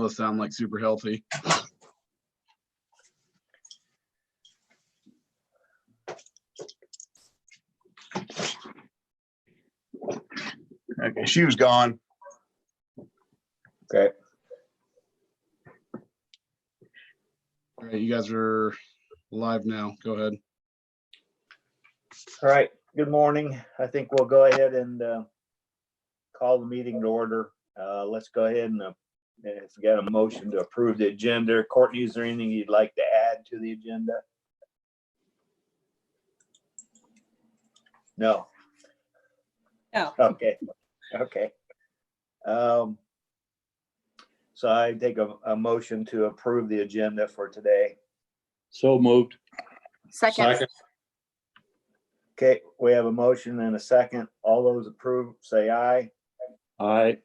of sound like super healthy. Okay, she was gone. Okay. All right, you guys are live now. Go ahead. All right. Good morning. I think we'll go ahead and call the meeting to order. Let's go ahead and if we got a motion to approve the agenda. Courtney, is there anything you'd like to add to the agenda? No. No. Okay. Okay. So I take a motion to approve the agenda for today. So moved. Second. Okay, we have a motion and a second. All those approve, say aye. Aye.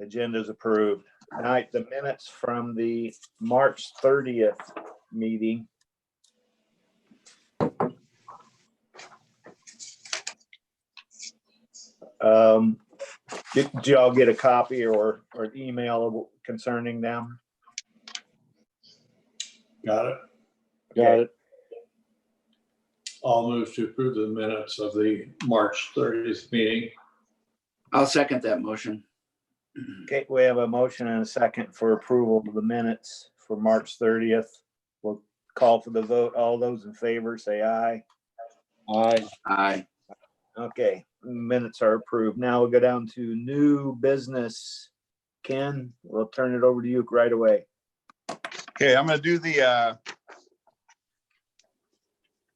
Agenda is approved. All right, the minutes from the March 30th meeting. Did y'all get a copy or an email concerning them? Got it. Got it. I'll move to approve the minutes of the March 30th meeting. I'll second that motion. Okay, we have a motion and a second for approval of the minutes for March 30th. We'll call for the vote. All those in favor, say aye. Aye. Aye. Okay, minutes are approved. Now we'll go down to new business. Ken, we'll turn it over to you right away. Okay, I'm gonna do the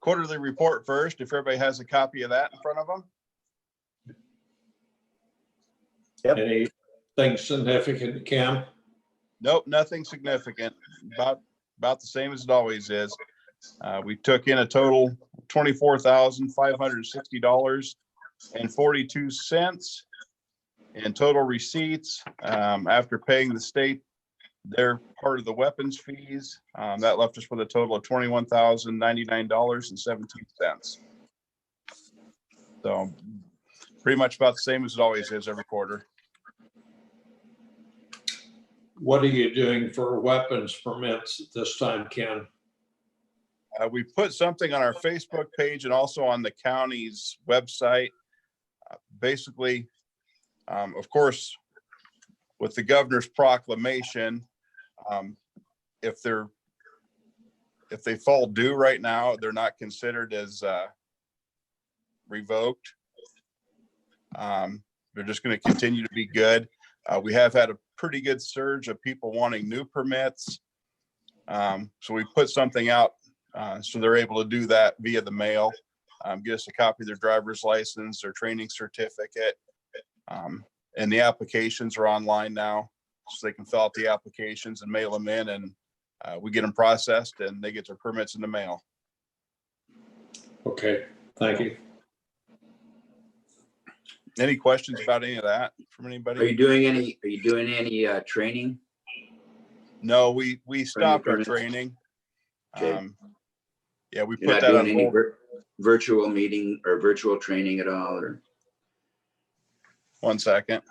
quarterly report first, if everybody has a copy of that in front of them. Yep. Anything significant, Cam? Nope, nothing significant. About the same as it always is. We took in a total $24,560.42 in total receipts after paying the state their part of the weapons fees. That left us with a total of $21,099.17. So pretty much about the same as it always is every quarter. What are you doing for weapons permits this time, Ken? We put something on our Facebook page and also on the county's website. Basically, of course, with the governor's proclamation, if they fall due right now, they're not considered as revoked. They're just going to continue to be good. We have had a pretty good surge of people wanting new permits. So we put something out so they're able to do that via the mail. Get us a copy of their driver's license, their training certificate. And the applications are online now, so they can fill out the applications and mail them in, and we get them processed and they get their permits in the mail. Okay, thank you. Any questions about any of that from anybody? Are you doing any training? No, we stopped our permits? training. Okay. Yeah, we You're put not that on doing any hold. virtual meeting or virtual training at all, or? 1 second.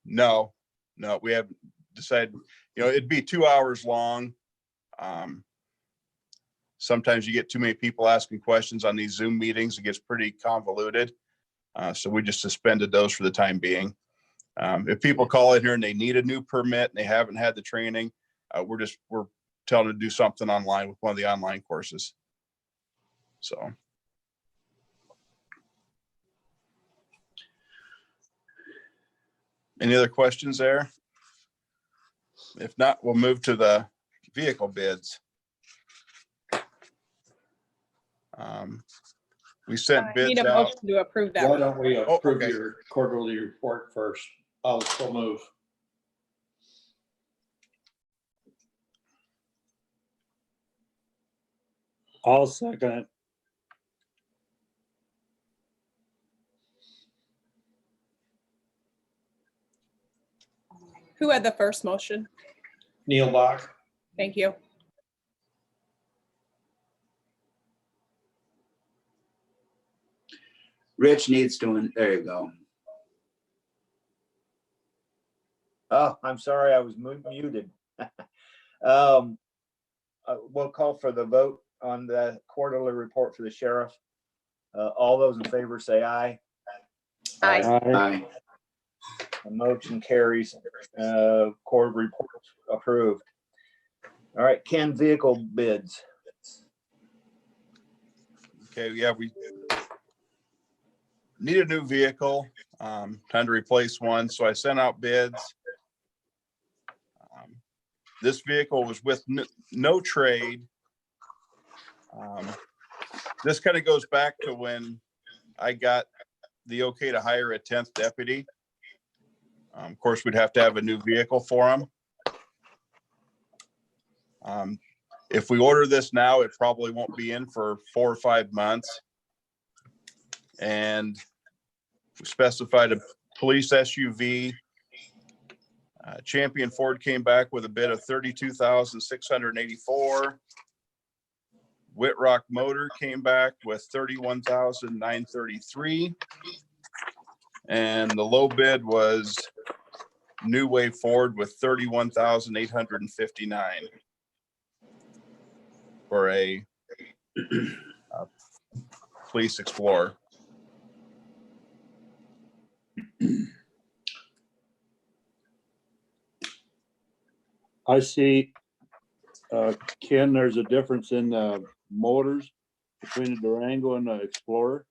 No, we haven't decided, it'd be 2 hours long. Sometimes you get too many people asking questions on these Zoom meetings. It gets pretty convoluted. So we just suspended those for the time being. If people call in here and they need a new permit and they haven't had the training, we're telling them to do something online with one of the online courses. So. Any other questions there? If not, we'll move to the vehicle bids. We sent I bids need a out. motion to approve that. Why don't we approve okay. your quarterly report first? I'll still move. I'll second it. Who had the first motion? Neil Bach. Thank you. Rich needs to, there you go. Oh, I'm sorry, I was muted. We'll call for the vote on the quarterly report for the sheriff. All those in favor say aye. Aye. Aye. The motion carries. Court report approved. All right, Ken, vehicle bids. Okay, yeah, we need a new vehicle, time to replace one, so I sent out bids. This vehicle was with no trade. This kind of goes back to when I got the okay to hire a 10th deputy. Of course, we'd have to have a new vehicle for him. If we order this now, it probably won't be in for 4 or 5 months. And we specified a police SUV. Champion Ford came back with a bid of $32,684. Whitrock Motor came back with $31,933. And the low bid was New Way Ford with $31,859 for a Police Explorer. I see, Ken, there's a difference in motors between the Durango and the Explorer.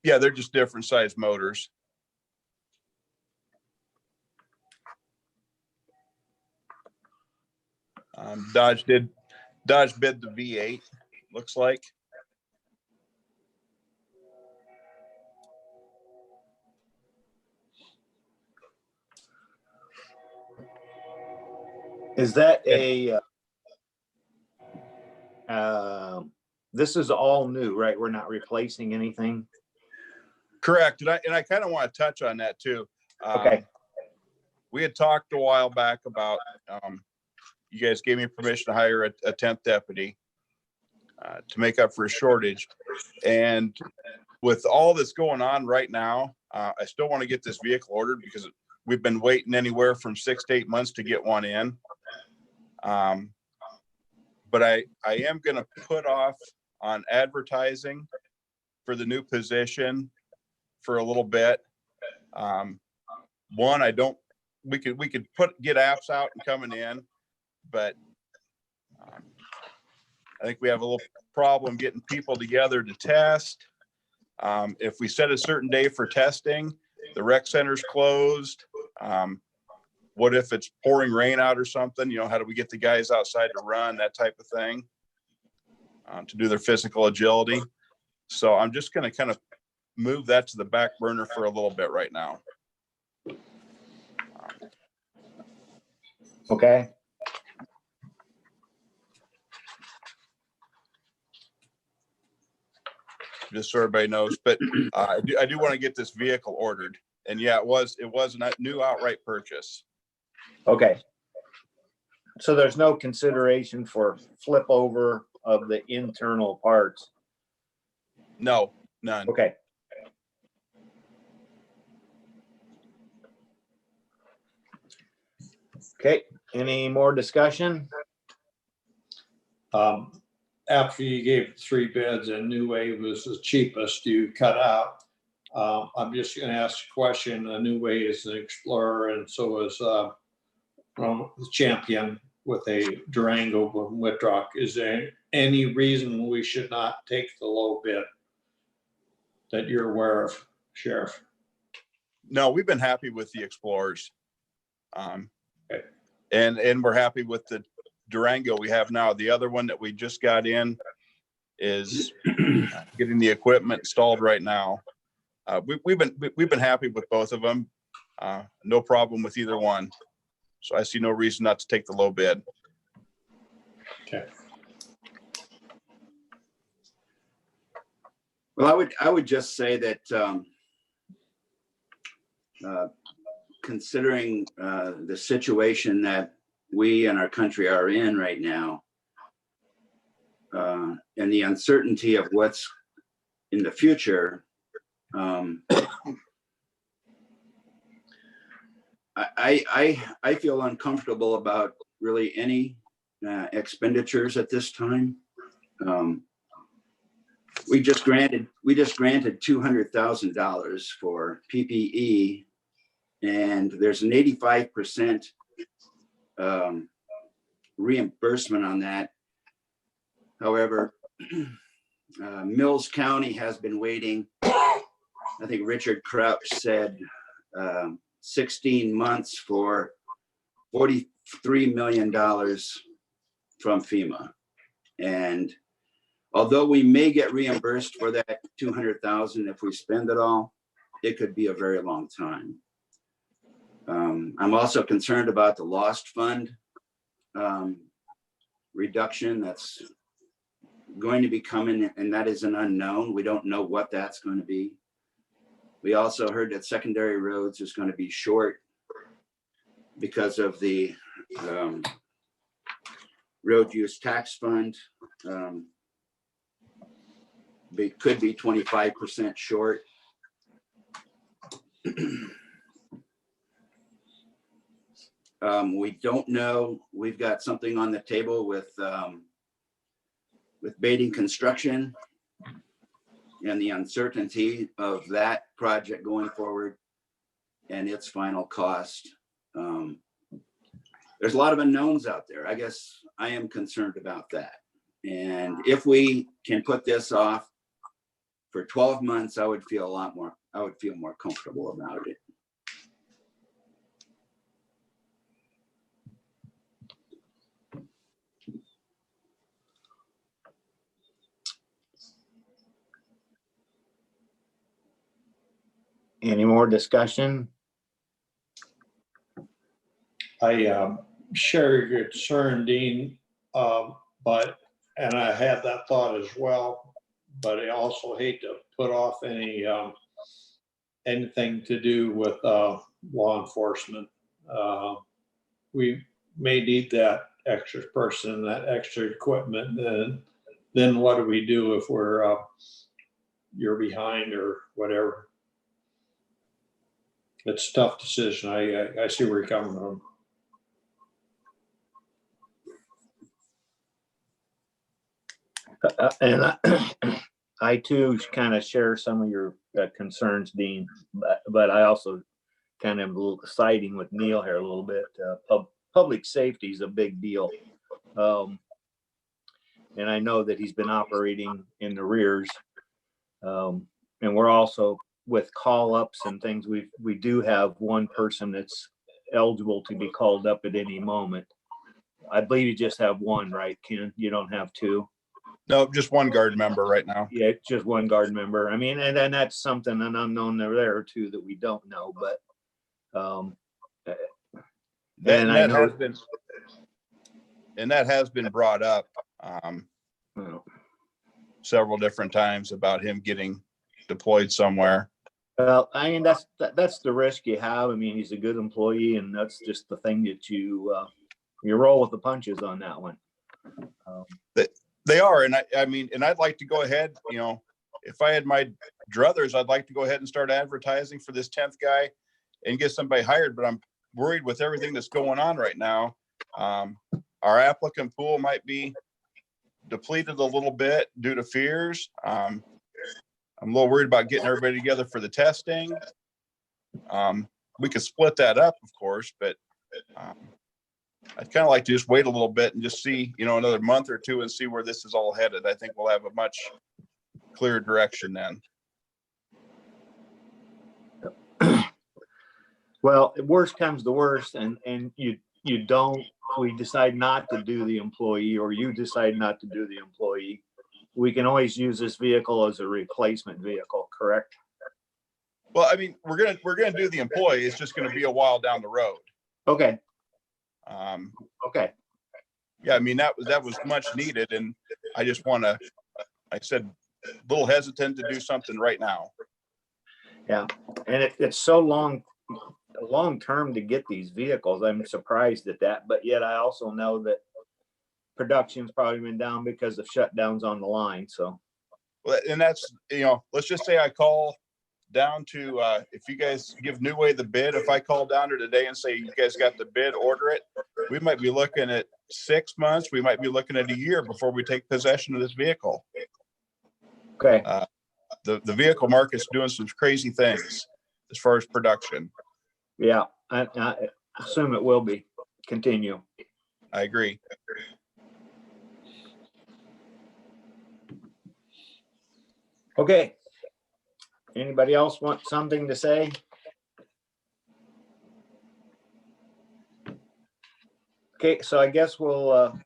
Yeah, they're just different size motors. Dodge bid the V8, looks like. Is that a, this is all new, right? We're not replacing anything? Correct. And I kind of want to touch on that too. Okay. We had talked a while back about, you guys gave me permission to hire a 10th deputy to make up for a shortage. And with all that's going on right now, I still want to get this vehicle ordered because we've been waiting anywhere from 6 to 8 months to get one in. But I am going to put off on advertising for the new position for a little bit. One, we could get apps out and coming in, but I think we have a little problem getting people together to test. If we set a certain day for testing, the rec center's closed. What if it's pouring rain out or something? You know, how do we get the guys outside to run, that type of thing, to do their physical agility? So I'm just going to kind of move that to the back burner for a little bit right now. Okay. Just so everybody knows, but I do want to get this vehicle ordered. And yeah, it was a new outright purchase. Okay. So there's no consideration for flip over of the internal parts? No, none. Okay. Okay, any more discussion? After you gave 3 bids and New Wave was the cheapest you cut out, I'm just gonna ask a question. A New Way is an Explorer and so is the Champion with a Durango from Whitrock. Is there any reason we should not take the low bid that you're aware of, Sheriff? No, we've been happy with the Explorers. Okay. And we're happy with the Durango we have now. The other one that we just got in is getting the equipment installed right now. We've been happy with both of them. No problem with either one. So I see no reason not to take the low bid. Okay. Well, I would just say that considering the situation that we and our country are in right now, and the uncertainty of what's in the future, I feel uncomfortable about really any expenditures at this time. We just granted $200,000 for PPE, and there's an 85% reimbursement on that. However, Mills County has been waiting. I think Richard Crouch said 16 months for $43 million from FEMA. And although we may get reimbursed for that 200,000 if we spend it all, it could be a very long time. I'm also concerned about the lost fund reduction that's going to be coming, and that is an unknown. We don't know what that's going to be. We also heard that secondary roads is going to be short because of the road use tax fund. It could be 25% short. We don't know. We've got something on the table with Beatty Construction and the uncertainty of that project going forward and its final cost. There's a lot of unknowns out there. I guess I am concerned about that. And if we can put this off for 12 months, I would feel more comfortable about it. Any more discussion? I share your concern, Dean, but I had that thought as well, but I also hate to put off anything to do with law enforcement. We may need that extra person, that extra equipment, and then what do we do if you're behind or whatever? It's a tough decision. I see where you're coming from. And I too kind of share some of your concerns, Dean, but I also kind of siding with Neil here a little bit. Public safety is a big deal. And I know that he's been operating in the rears. And we're also with call ups and things, we do have one person that's eligible to be called up at any moment. I believe you just have one, right, Ken? You don't have two? No, just one guard member right now. Yeah, it's just one guard member. I mean, and then that's something, an unknown there too that we don't know, but that has been brought up several different times about him getting deployed somewhere. Well, I mean, that's the risk you have. I mean, he's a good employee, and that's just the thing that you roll with the punches on that one. They are, and I mean, and I'd like to go ahead, you know, if I had my druthers, I'd like to go ahead and start advertising for this 10th guy and get somebody hired, but I'm worried with everything that's going on right now. Our applicant pool might be depleted a little bit due to fears. I'm a little worried about getting everybody together for the testing. We could split that up, of course, but I'd kind of like to just wait a little bit and just see, you know, another month or two and see where this is all headed. I think we'll have a much clearer direction then. Well, worst comes to worst, and we decide not to do the employee, or you decide not to do the employee. We can always use this vehicle as a replacement vehicle, correct? Well, I mean, we're gonna do the employee. It's just gonna be a while down the road. Okay. Okay. Yeah, I mean, that was much needed, and I just want to, like I said, a little hesitant to do something right now. Yeah, and it's so long term to get these vehicles. I'm surprised at that, but yet I also know that production's probably been down because of shutdowns on the line. So, Well, and that's, you know, let's just say I call down to, if you guys give New Way the bid, if I call down there today and say, you guys got the bid, order it, we might be looking at 6 months. We might be looking at a year before we take possession of this vehicle. Okay, The vehicle market's doing some crazy things as far as production. yeah, I assume it will be. Continue. I agree. Okay. Anybody else want something to say? Okay, so I guess we'll,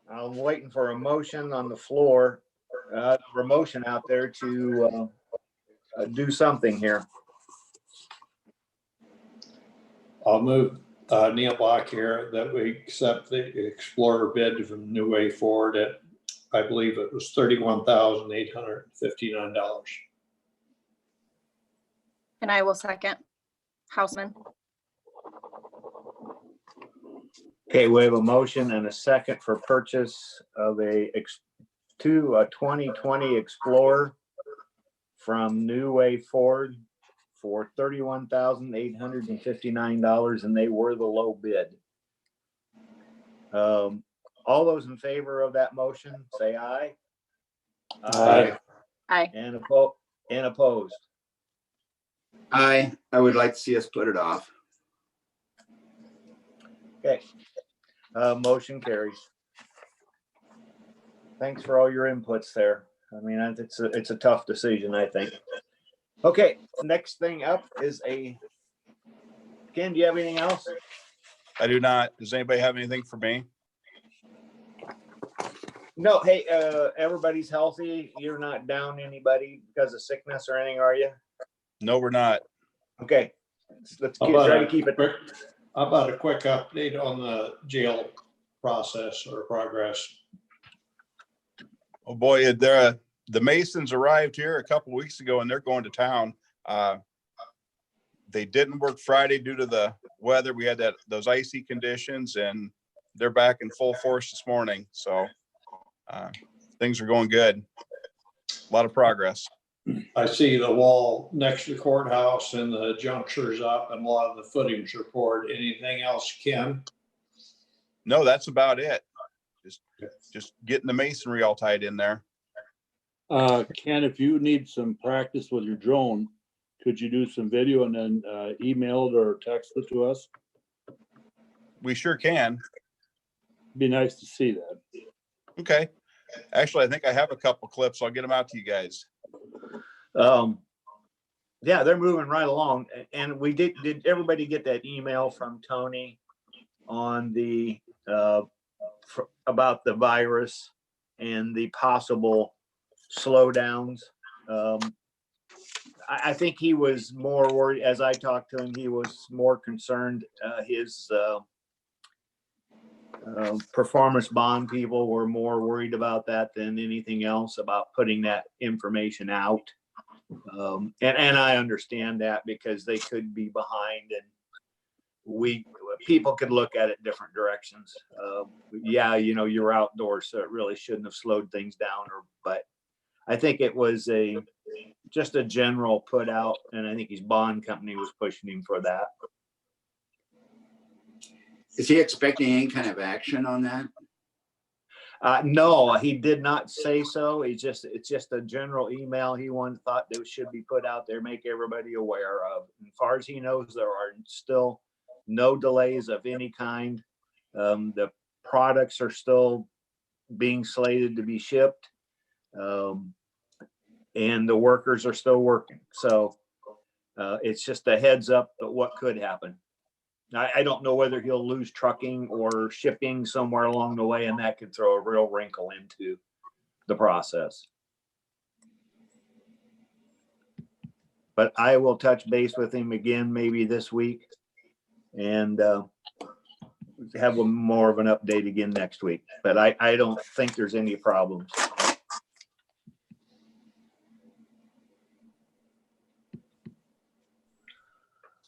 I'm waiting for a motion on the floor, for a motion out there to, do something here. I'll move Neil Block here that we accept the Explorer bid from New Way Ford at, I believe it was $31,859. And I will second. Houseman. Okay, we have a motion and a second for purchase of a 2020 Explorer from New Way Ford for $31,859, and they were the low bid. All those in favor of that motion, say aye. Aye. Aye. And opposed. I would like to see us put it off. Okay, motion carries. Thanks for all your inputs there. I mean, it's a tough decision, I think. Okay, next thing up is Ken, do you have anything else? I do not. Does anybody have anything for me? No, hey, everybody's healthy. You're not down anybody because of sickness or anything, are you? No, we're not. Okay, let's How try to about keep it. how about a quick update on the jail process or progress? Oh boy, the Masons arrived here a couple weeks ago and they're going to town. They didn't work Friday due to the weather. We had those icy conditions, and they're back in full force this morning. So things are going good. A lot of progress. I see the wall next to the courthouse and the junctures up and a lot of the footings report. Anything else, Ken? No, that's about it. Just getting the masonry all tied in there. Ken, if you need some practice with your drone, could you do some video and then email it or text it to us? We sure can. Be nice to see that. Okay. Actually, I think I have a couple clips. I'll get them out to you guys. Yeah, they're moving right along. And we did everybody get that email from Tony on the, about the virus and the possible slowdowns? I think he was more worried, as I talked to him, he was more concerned, his performance bond people were more worried about that than anything else, about putting that information out. And I understand that because they could be behind, and people could look at it different directions. Yeah, you know, you're outdoors, so it really shouldn't have slowed things down, but I think it was just a general put out, and I think his bond company was pushing him for that. Is he expecting any kind of action on that? No, he did not say so. It's just a general email. He thought that should be put out there, make everybody aware of. As far as he knows, there are still no delays of any kind. The products are still being slated to be shipped. And the workers are still working. So it's just a heads up of what could happen. I don't know whether he'll lose trucking or shipping somewhere along the way, and that could throw a real wrinkle into the process. But I will touch base with him again maybe this week and have more of an update again next week. But I don't think there's any problems.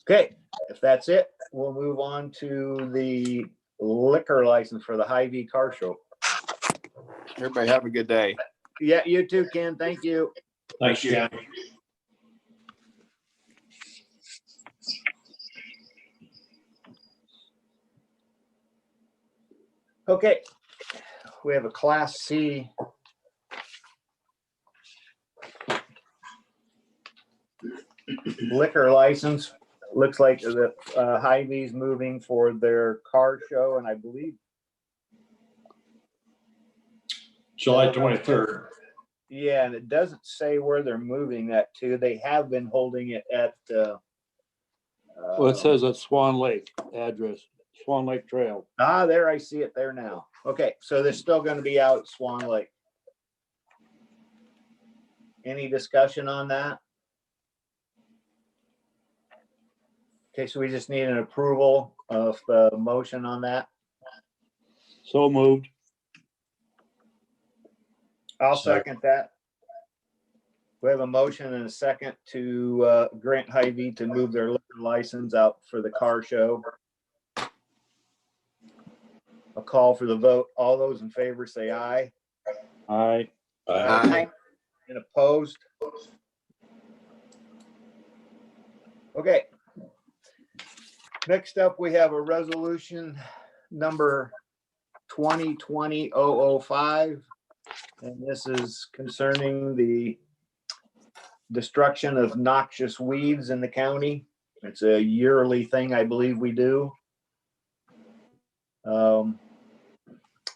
Okay, if that's it, we'll move on to the liquor license for the Hy-Vee Car Show. Everybody have a good day. Yeah, you too, Ken. Thank you. Thanks, Ken. Okay, we have a Class C. Liquor license. Looks like the Hy-Vee's moving for their car show, and I believe, July 23rd. yeah, and it doesn't say where they're moving that to. They have been holding it at Well, it says at Swan Lake address, Swan Lake Trail. there, I see it there now. Okay, so they're still gonna be out at Swan Lake. Any discussion on that? Okay, so we just need an approval of the motion on that. So moved. I'll second that. We have a motion and a second to grant Hy-Vee to move their liquor license out for the car show. A call for the vote. All those in favor say aye. Aye. Aye. And opposed? Okay. Next up, we have a resolution number 2020-005. And this is concerning the destruction of noxious weeds in the county. It's a yearly thing, I believe we do.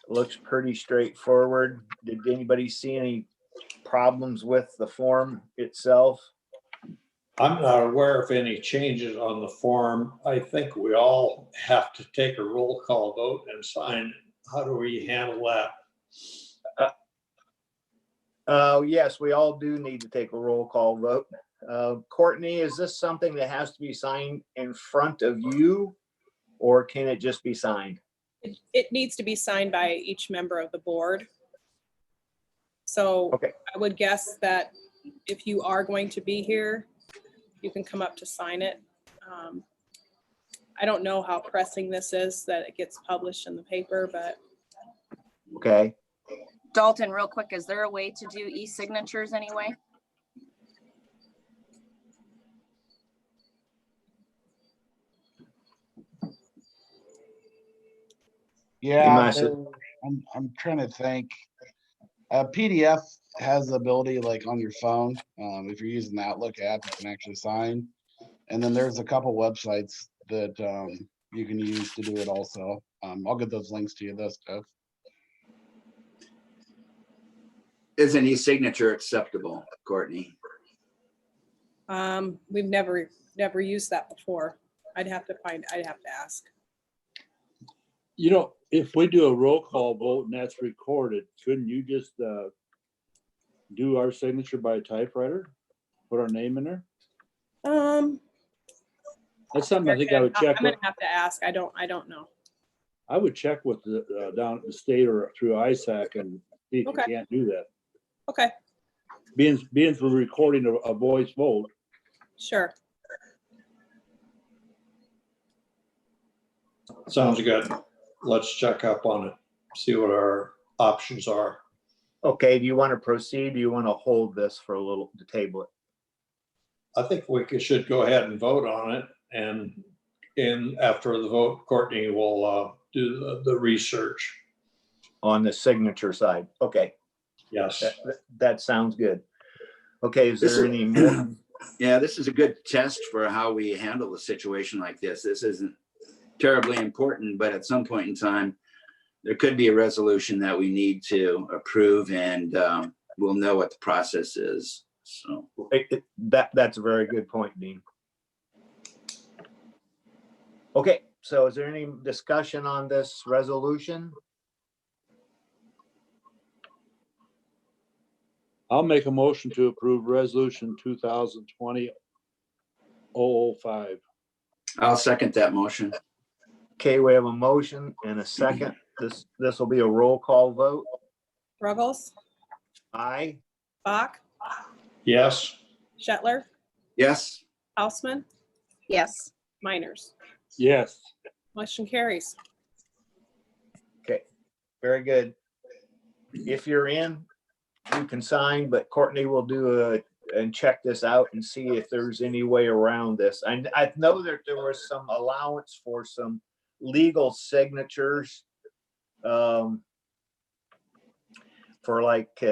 Looks pretty straightforward. Did anybody see any problems with the form itself? I'm not aware of any changes on the form. I think we all have to take a roll call vote and sign. How do we handle that? Yes, we all do need to take a roll call vote. Courtney, is this something that has to be signed in front of you? Or can it just be signed? It needs to be signed by each member of the board. So Okay. I would guess that if you are going to be here, you can come up to sign it. I don't know how pressing this is that it gets published in the paper, but Okay. Dalton, real quick, is there a way to do e-signatures anyway? Yeah, must- I'm trying to think. PDF has the ability like on your phone. If you're using the Outlook app, you can actually sign. And then there's a couple websites that you can use to do it also. I'll get those links to you, those stuff. Is an e-signature acceptable, Courtney? we've never used that before. I'd have to ask. You know, if we do a roll call vote and that's recorded, couldn't you just do our signature by typewriter? Put our name in there? That's something I think I would check I'm with. gonna have to ask. I don't know. I would check with the down at the state or through ISAC and see if Okay. you can't do that. Okay, Being we're recording a voice vote. sure. Sounds good. Let's check up on it, see what our options are. Okay, do you want to proceed? Do you want to hold this for a little to table it? I think should go ahead and vote on it, and after the vote, Courtney will do the research. On the signature side? Okay, Yes. that sounds good. Okay, is This there is- any more? Yeah, this is a good test for how we handle a situation like this. This isn't terribly important, but at some point in time, there could be a resolution that we need to approve, and we'll know what the process is. So, That's a very good point, Dean. Okay, so is there any discussion on this resolution? I'll make a motion to approve resolution 2020-005. I'll second that motion. Okay, we have a motion and a second. This will be a roll call vote. Ruggles, Aye. Bach, Yes. Shetler, Yes, Houseman, Yes. Miners. Yes. Motion carries. Okay, very good. If you're in, you can sign, but Courtney will and check this out and see if there's any way around this. And I know that there was some allowance for some legal signatures for like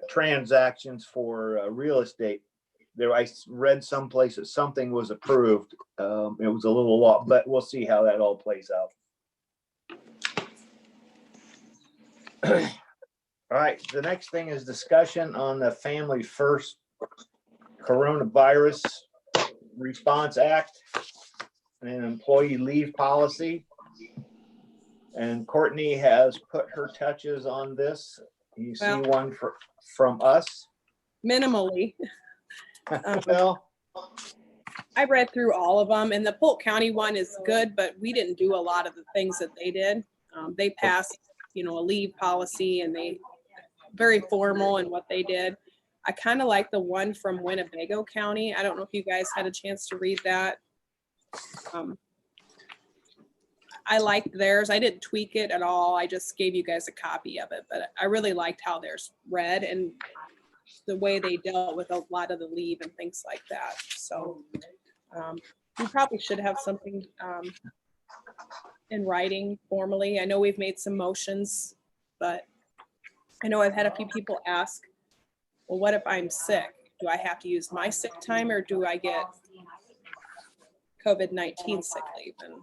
transactions for real estate. There, I read someplace that something was approved. It was a little lot, but we'll see how that all plays out. All right, the next thing is discussion on the Family First Coronavirus Response Act and employee leave policy. And Courtney has put her touches on this. You see Well- one from us? Minimally. Well, I read through all of them, and the Polk County one is good, but we didn't do a lot of the things that they did. They passed, a leave policy, and they very formal in what they did. I kind of like the one from Winnebago County. I don't know if you guys had a chance to read that. I liked theirs. I didn't tweak it at all. I just gave you guys a copy of it, but I really liked how theirs read and the way they dealt with a lot of the leave and things like that. So we probably should have something in writing formally. I know we've made some motions, but I know I've had a few people ask, well, what if I'm sick? Do I have to use my sick time, or do I get COVID-19 sick leave? And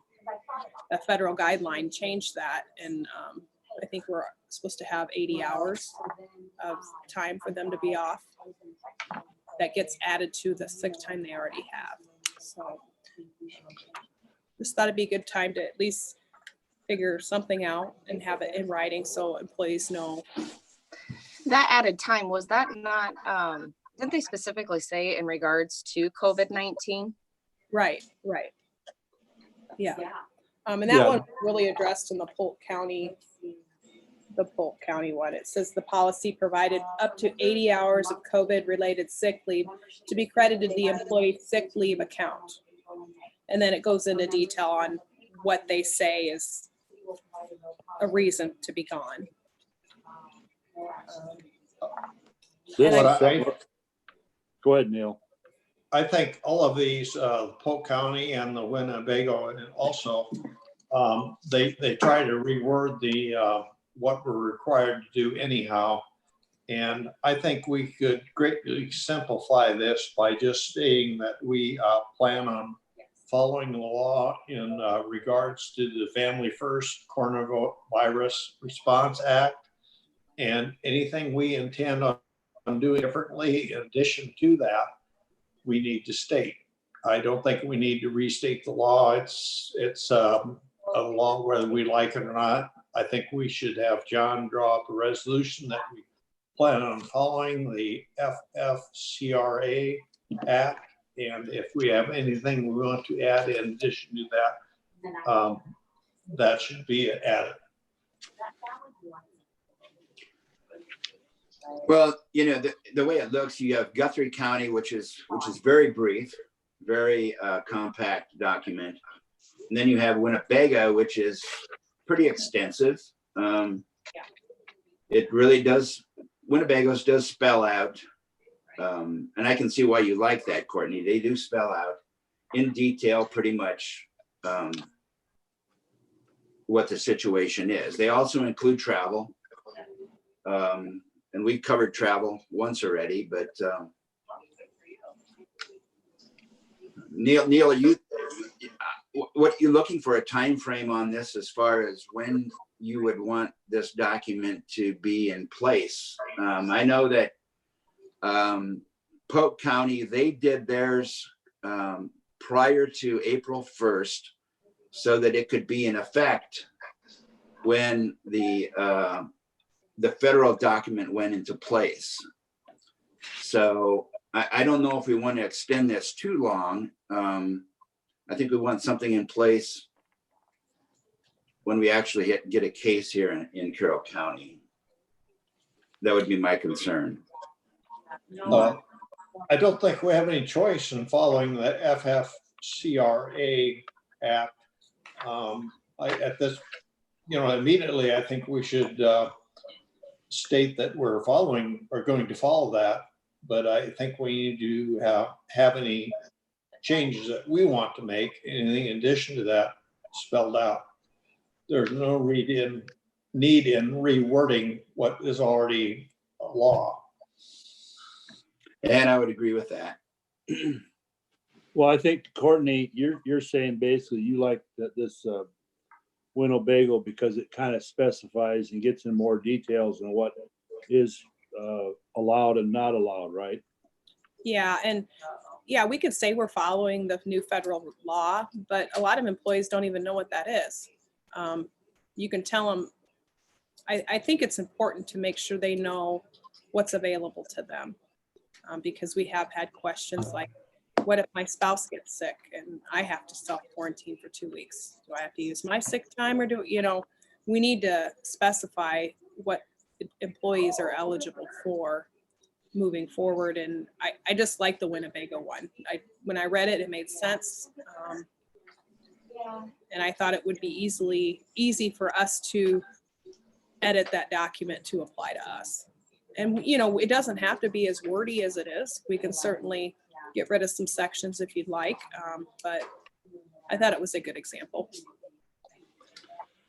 the federal guideline changed that. And I think we're supposed to have 80 hours of time for them to be off. That gets added to the sick time they already have. So just thought it'd be a good time to at least figure something out and have it in writing so employees know. That added time, was that not, didn't they specifically say in regards to COVID-19? Right. Yeah. And that Yeah. one really addressed in the Polk County one. It says the policy provided up to 80 hours of COVID-related sick leave to be credited the employee sick leave account. And then it goes into detail on what they say is a reason to be gone. This And is- Go ahead, Neil. I think all of these, Polk County and the Winnebago, and also, they try to reword the, what we're required to do anyhow. And I think we could greatly simplify this by just stating that we plan on following the law in regards to the Family First Coronavirus Response Act. And anything we intend on doing differently in addition to that, we need to state. I don't think we need to restate the law. It's a law whether we like it or not. I think we should have John draw up a resolution that we plan on following the FFCRA Act. And if we have anything we want to add in addition to that, that should be added. Well, the way it looks, you have Guthrie County, which is very brief, very compact document. And then you have Winnebago, which is pretty extensive. It really does, Winnebago's does spell out, and I can see why you like that, Courtney. They do spell out in detail pretty much what the situation is. They also include travel. And we've covered travel once already, but Neil, are you looking for a time frame on this as far as when you would want this document to be in place? I know that Polk County, they did theirs prior to April 1st so that it could be in effect when the federal document went into place. So I don't know if we want to extend this too long. I think we want something in place when we actually get a case here in Carroll County. That would be my concern. I don't think we have any choice in following the FFCRA Act. At this, immediately, I think we should state that we're going to follow that. But I think we need to have any changes that we want to make, anything in addition to that spelled out. There's no reason need in rewording what is already a law. And I would agree with that. Well, I think Courtney, you're saying basically you like that this Winnebago because it kind of specifies and gets in more details on what is allowed and not allowed, right? Yeah, and yeah, we could say we're following the new federal law, but a lot of employees don't even know what that is. You can tell them, I think it's important to make sure they know what's available to them. Because we have had questions like, what if my spouse gets sick and I have to self-quarantine for 2 weeks? Do I have to use my sick time or we need to specify what employees are eligible for moving forward. And I just like the Winnebago one. When I read it, it made sense. And I thought it would be easy for us to edit that document to apply to us. And, it doesn't have to be as wordy as it is. We can certainly get rid of some sections if you'd like. But I thought it was a good example.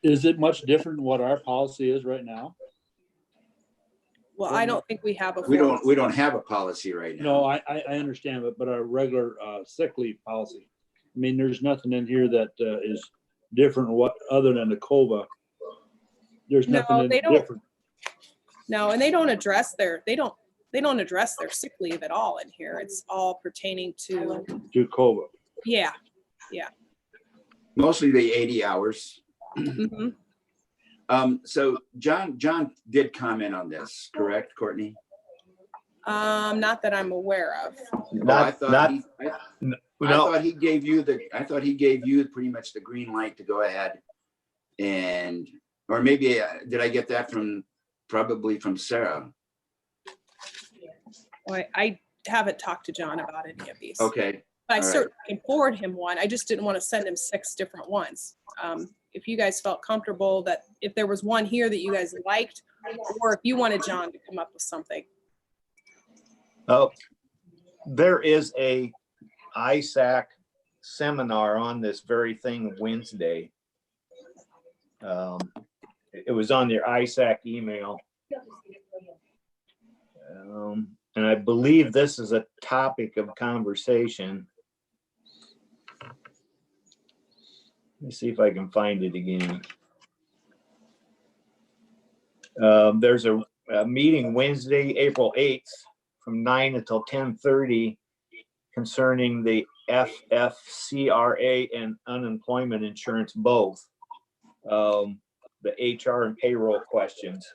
Is it much different than what our policy is right now? Well, I don't think we have a. We don't have a policy right now. No, I understand, but our regular sick leave policy. I mean, there's nothing in here that is different other than the COVA. There's nothing different. No, and they don't address their sick leave at all in here. It's all pertaining to COVA. Yeah. Mostly the 80 hours. Mm-hmm. So John did comment on this, correct, Courtney? Not that I'm aware of. I thought he gave you pretty much the green light to go ahead or maybe did I get that probably from Sarah? Well, I haven't talked to John about any of these. Okay. But I All right. certainly can forward him one. I just didn't want to send him 6 different ones. If you guys felt comfortable that if there was one here that you guys liked, or if you wanted John to come up with something. Oh, there is a ISAC seminar on this very thing Wednesday. It was on your ISAC email. And I believe this is a topic of conversation. Let me see if I can find it again. There's a meeting Wednesday, April 8th from 9 until 10:30 concerning the FFCRA and unemployment insurance both. The HR and payroll questions.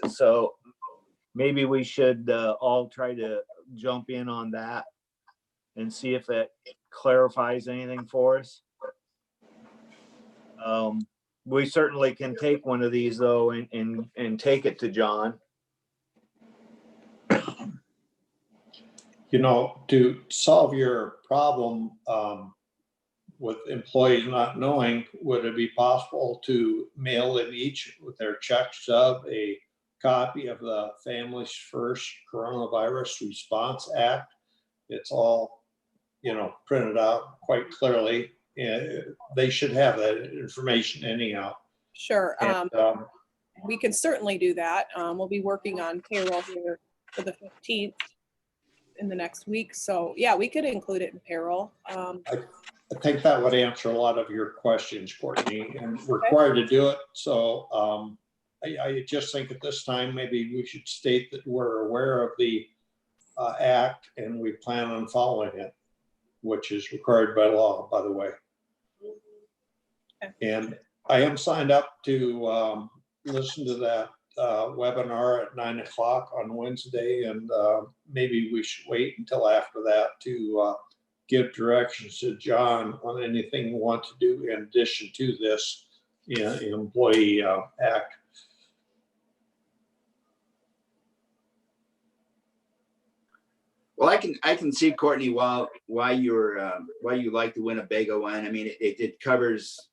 So maybe we should all try to jump in on that and see if it clarifies anything for us. We certainly can take one of these though and take it to John. To solve your problem with employees not knowing, would it be possible to mail them each with their check stub a copy of the Families First Coronavirus Response Act? It's all, printed out quite clearly. They should have that information anyhow. Sure. And, We can certainly do that. We'll be working on payroll here for the 15th in the next week. So yeah, we could include it in payroll. I think that would answer a lot of your questions, Courtney, and we're required to do it. So I just think at this time, maybe we should state that we're aware of the act and we plan on following it, which is required by law, by the way. Okay. And I am signed up to listen to that webinar at 9 o'clock on Wednesday, and maybe we should wait until after that to give directions to John on anything we want to do in addition to this employee act. Well, I can see, Courtney, why you like the Winnebago one. I mean, it covers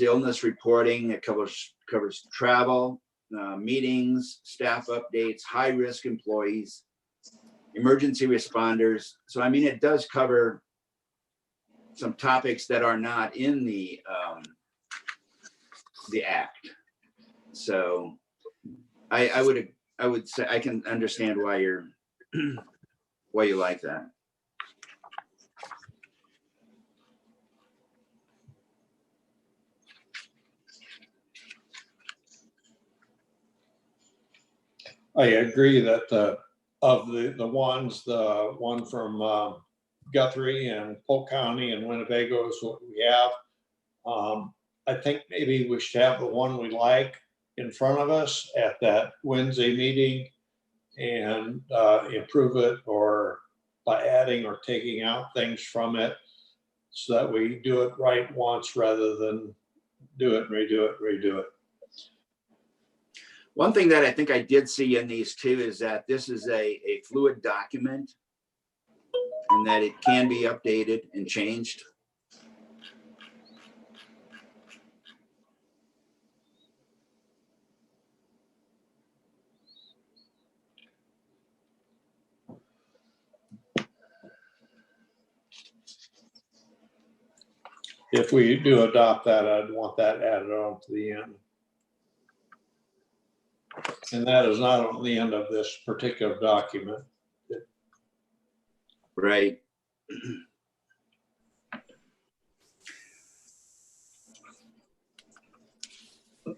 illness reporting, it covers travel, meetings, staff updates, high risk employees, emergency responders. So I mean, it does cover some topics that are not in the act. So I would say I can understand why why you like that. I agree that of the ones, the one from Guthrie and Polk County and Winnebago is what we have. I think maybe we should have the one we like in front of us at that Wednesday meeting and improve it or by adding or taking out things from it so that we do it right once rather than do it, redo it. One thing that I think I did see in these two is that this is a fluid document and that it can be updated and changed. If we do adopt that, I'd want that added on to the end. And that is not on the end of this particular document. Right.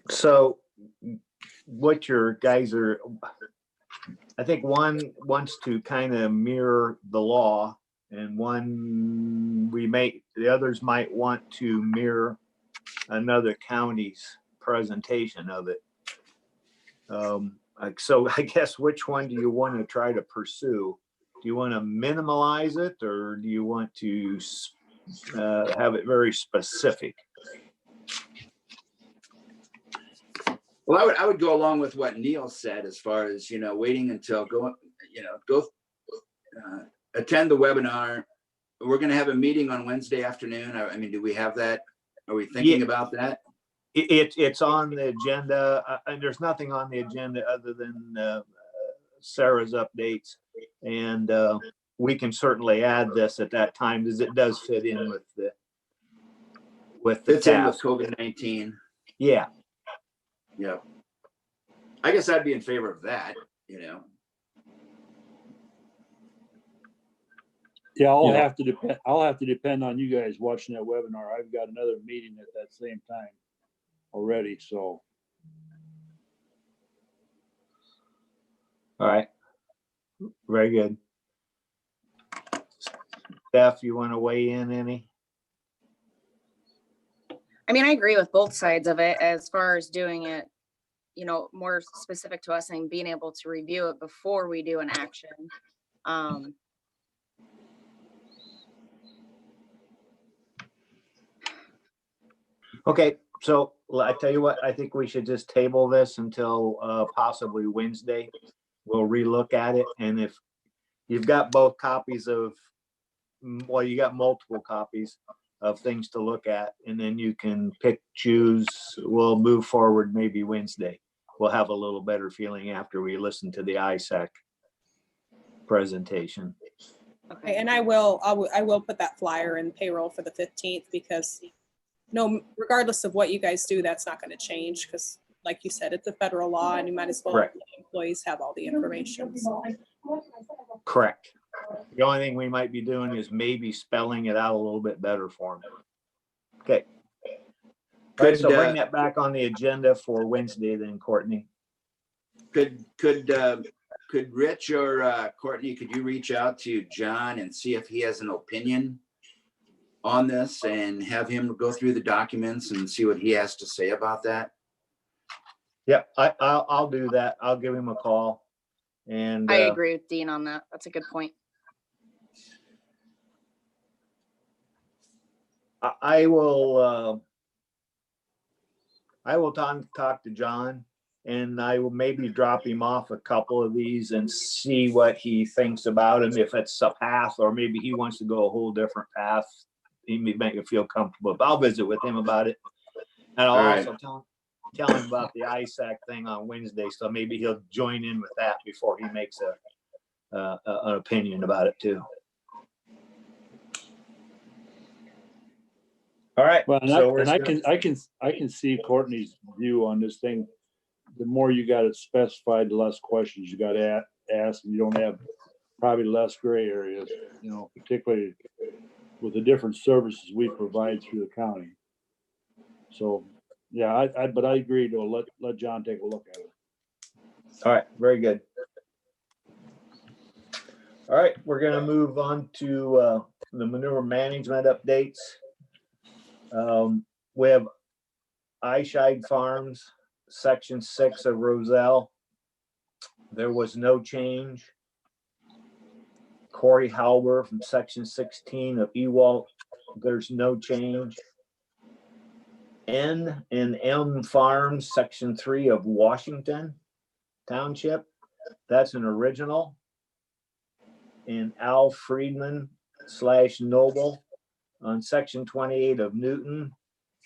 So what your guys are, I think one wants to kind of mirror the law and the others might want to mirror another county's presentation of it. So I guess which one do you want to try to pursue? Do you want to minimalize it or do you want to have it very specific? Well, I would go along with what Neil said as far as, waiting until attend the webinar. We're going to have a meeting on Wednesday afternoon. I mean, do we have that? Are we thinking about that? It's on the agenda, and there's nothing on the agenda other than Sarah's updates. And we can certainly add this at that time because it does fit in with the Fits in with task. COVID-19. Yeah. Yeah. I guess I'd be in favor of that, Yeah, I'll have to depend on you guys watching that webinar. I've got another meeting at that same time already, so. All right. Very good. Steph, you want to weigh in any? I mean, I agree with both sides of it as far as doing it, more specific to us and being able to review it before we do an action. Okay, so I tell you what, I think we should just table this until possibly Wednesday. We'll relook at it, and if you've got both copies of, well, you got multiple copies of things to look at, and then you can choose. We'll move forward maybe Wednesday. We'll have a little better feeling after we listen to the ISAC presentation. Okay, and I will put that flyer in payroll for the 15th because regardless of what you guys do, that's not going to change because like you said, it's a federal law and you might as well let employees have all the information. So. Correct. The only thing we might be doing is maybe spelling it out a little bit better for them. Okay. Good. So bring that back on the agenda for Wednesday then, Courtney. Could Rich or Courtney, could you reach out to John and see if he has an opinion on this and have him go through the documents and see what he has to say about that? Yep, I'll do that. I'll give him a call. And I agree with Dean on that. That's a good point. I will talk to John, and I will maybe drop him off a couple of these and see what he thinks about him, if it's a path or maybe he wants to go a whole different path. He may make you feel comfortable, but I'll visit with him about it. And I'll also tell him about the ISAC thing on Wednesday, so maybe he'll join in with that before he makes an opinion about it too. All right. Well, and I can see Courtney's view on this thing. the more you got it specified, the less questions you got to ask, and you don't have probably less gray areas, you know, particularly with the different services we provide through the county. So, yeah, but I agree to let John take a look at it. All right, very good. All right, we're gonna move on to the manure management updates. We have Eyeshide Farms, Section 6 of Roselle. There was no change. Corey Halber from Section 16 of Ewalt, there's no change. N and M Farms, Section 3 of Washington Township, that's an original. And Al Friedman / Noble on Section 28 of Newton,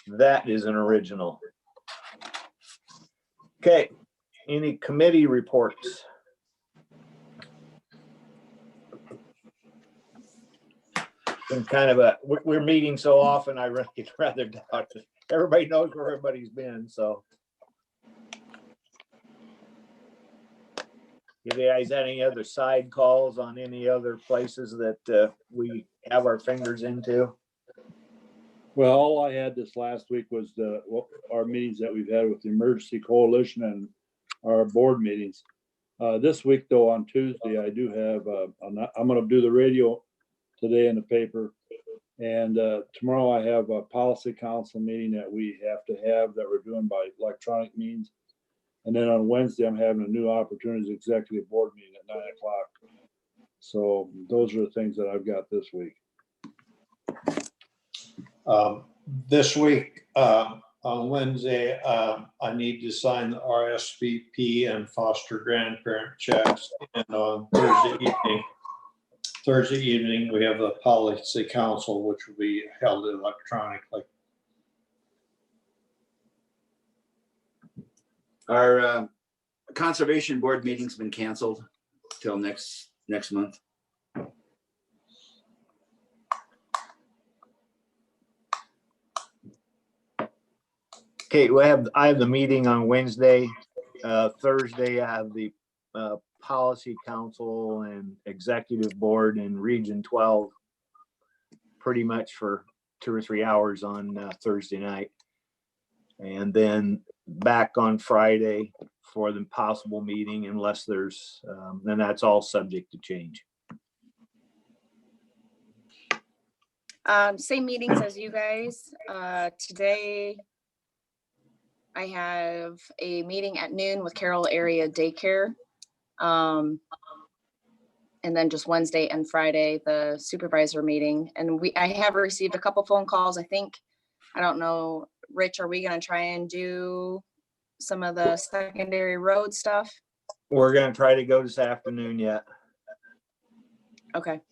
that is an original. Okay, any committee reports? Been kind of we're meeting so often, I really rather talk to, everybody knows where everybody's been, so. Have you guys had any other side calls on any other places that we have our fingers into? Well, all I had this last week was our meetings that we've had with the Emergency Coalition and our board meetings. This week, though, on Tuesday, I do have, I'm going to do the radio today in the paper. And tomorrow I have a policy council meeting that we have to have that we're doing by electronic means. And then on Wednesday, I'm having a new opportunities executive board meeting at 9 o'clock. So those are the things that I've got this week. This week, on Wednesday, I need to sign the RSVP and foster grandparent checks. And on Thursday evening, we have a policy council, which will be held electronically. Our conservation board meeting's been canceled till next month. Okay, I have the meeting on Wednesday. Thursday, I have the policy council and executive board in Region 12, pretty much for 2 or 3 hours on Thursday night. And then back on Friday for the possible meeting, unless there's, then that's all subject to change. Same meetings as you guys. Today, I have a meeting at noon with Carroll Area Daycare. And then just Wednesday and Friday, the supervisor meeting. And I have received a couple phone calls, I think. I don't know, Rich, are we gonna try and do some of the secondary road stuff? We're gonna try to go this afternoon yet. Okay.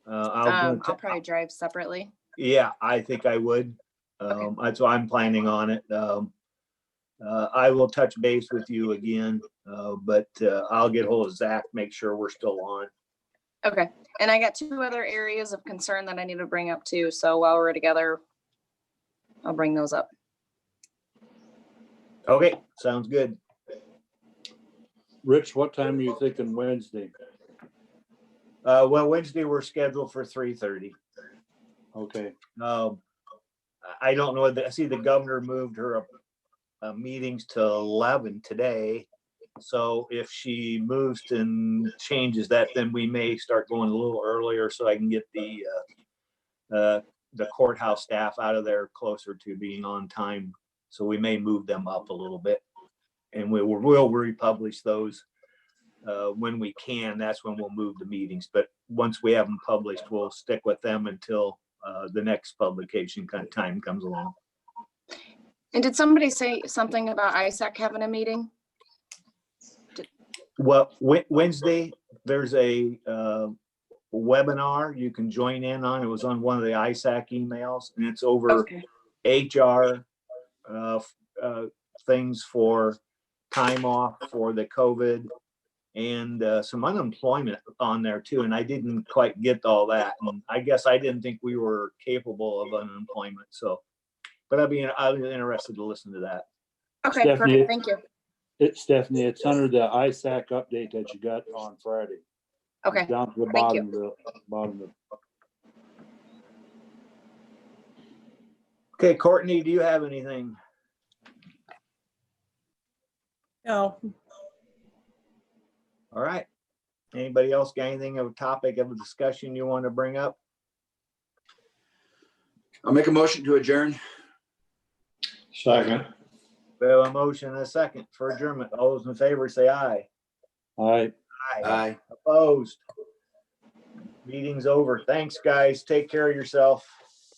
I'll probably drive separately. Yeah, I think I would. That's why I'm planning on it. I will touch base with you again, but I'll get hold of Zach, make sure we're still on. Okay. And I got 2 other areas of concern that I need to bring up too. So while we're together, I'll bring those up. Okay, sounds good. Rich, what time are you thinking Wednesday? Well, Wednesday we're scheduled for 3:30. Okay. I don't know. I see the governor moved her meetings to 11 today. So if she moves and changes that, then we may start going a little earlier so I can get the courthouse staff out of there closer to being on time. So we may move them up a little bit, and we'll republish those when we can. That's when we'll move the meetings. But once we have them published, we'll stick with them until the next publication kind of time comes along. And did somebody say something about ISAC having a meeting? Well, Wednesday, there's a webinar you can join in on. It was on one of the ISAC emails, and it's over Okay. HR things for time off for the COVID and some unemployment on there too. And I didn't quite get all that. And I guess I didn't think we were capable of unemployment. So, but I'll be interested to listen to that. Okay, Stephanie, perfect. Thank you. It's Stephanie, it's under the ISAC update that you got on Friday. Okay, Down to the Thank you. bottom of. Okay, Courtney, do you have anything? No, All right. Anybody else got anything of a topic of a discussion you want to bring up? I'll make a motion to adjourn. Second. We have a motion and a second for adjournment. All those in favor say aye. All right. Aye. Opposed? Meeting's over. Thanks, guys. Take care of yourself.